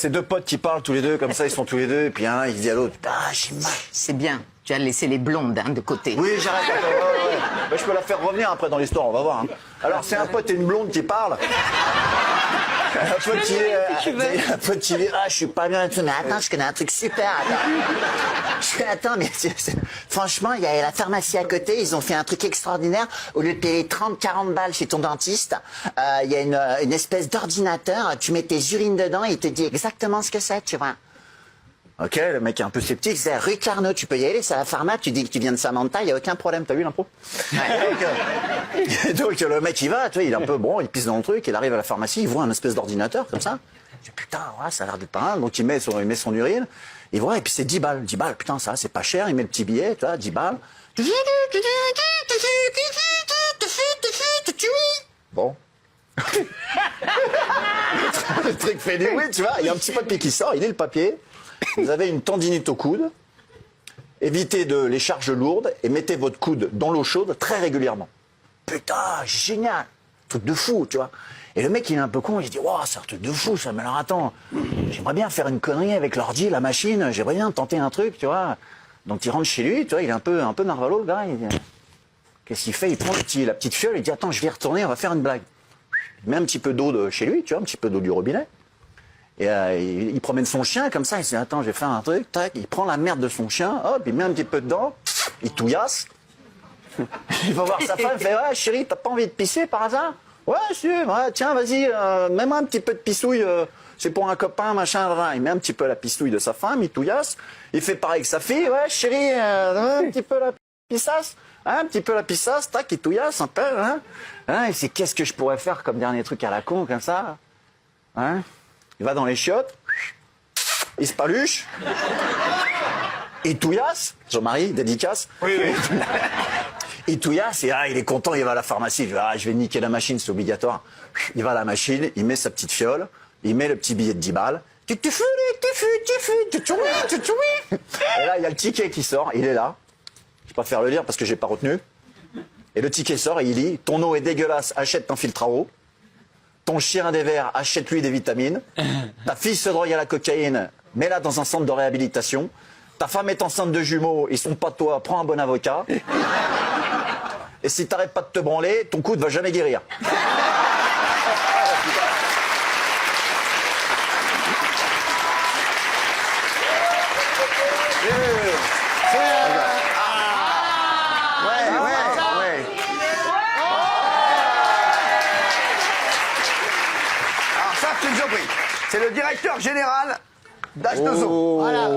C'est deux potes qui parlent tous les deux, comme ça, ils sont tous les deux, et puis un, il dit à l'autre, ah, j'ai mal. C'est bien. Tu as laissé les blondes de côté. Oui, j'arrête. Ouais. Bah, je peux la faire revenir après dans l'histoire, on va voir. Hein. Alors, c'est un pote et une blonde qui parlent. Un pote qui dit, ah, je suis pas bien et tout, mais attends, je connais un truc super. Attends, mais franchement, il y a la pharmacie à côté, ils ont fait un truc extraordinaire. Au lieu de payer 30-40 balles chez ton dentiste, il y a une espèce d'ordinateur, tu mets tes urines dedans et il te dit exactement ce que c'est, tu vois. Ok, le mec est un peu sceptique, c'est rue Carnot, tu peux y aller, c'est à la pharma, tu dis que tu viens de Samantha, il n'y a aucun problème, t'as vu l'impro? Donc le mec il va, tu vois, il est un peu bon, il pisse dans le truc, il arrive à la pharmacie, il voit un espèce d'ordinateur comme ça. Il dit putain, ouais, ça a l'air d'être pas mal, donc il met son urine, il voit, et puis c'est 10 balles, 10 balles, putain ça c'est pas cher, il met le petit billet, tu vois, 10 balles. Bon. Le truc fait du bruit, tu vois, il y a un petit papier qui sort, il lit le papier. Vous avez une tendinite au coude, évitez les charges lourdes et mettez votre coude dans l'eau chaude très régulièrement. Putain, génial, truc de fou, tu vois. Et le mec, il est un peu con, il se dit, wow, c'est un truc de fou, ça, mais alors attends, j'aimerais bien faire une connerie avec l'ordi, la machine, j'aimerais bien tenter un truc, tu vois. Donc il rentre chez lui, tu vois, il est un peu narvalo, le gars, qu'est-ce qu'il fait? Il prend la petite fiole, il dit, attends, je vais y retourner, on va faire une blague. Il met un petit peu d'eau de chez lui, tu vois, un petit peu d'eau du robinet. Et il promène son chien comme ça, il se dit attends, je vais faire un truc, tac, il prend la merde de son chien, hop, il met un petit peu dedans, il touillasse. Il va voir sa femme, il fait ouais chérie, t'as pas envie de pisser par hasard? Ouais, si, ouais, tiens, vas-y, mets-moi un petit peu de pissouille, c'est pour un copain, machin, il met un petit peu la pissouille de sa femme, il touillasse, il fait pareil avec sa fille, ouais chérie, un petit peu la pissasse, hein, un petit peu la pissasse, tac, il touillasse un peu, hein, il sait qu'est-ce que je pourrais faire comme dernier truc à la con, comme ça, hein. Il va dans les chiottes, il se paluche, il touillasse, Jean-Marie, dédicace. Oui. Il touillasse et il est content, il va à la pharmacie, il dit je vais niquer la machine, c'est obligatoire. Il va à la machine, il met sa petite fiole, il met le petit billet de 10 balles. Et là, il y a le ticket qui sort, il est là. Je préfère le lire parce que j'ai pas retenu. Et le ticket sort et il lit, ton eau est dégueulasse, achète un filtre à eau. Ton chien a des vers, achète-lui des vitamines. Ta fille se drogue à la cocaïne, mets-la dans un centre de réhabilitation. Ta femme est enceinte de jumeaux, ils sont pas de toi, prends un bon avocat. Et si t'arrêtes pas de te branler, ton coude va jamais guérir. C'est le directeur général d'H2O. Voilà.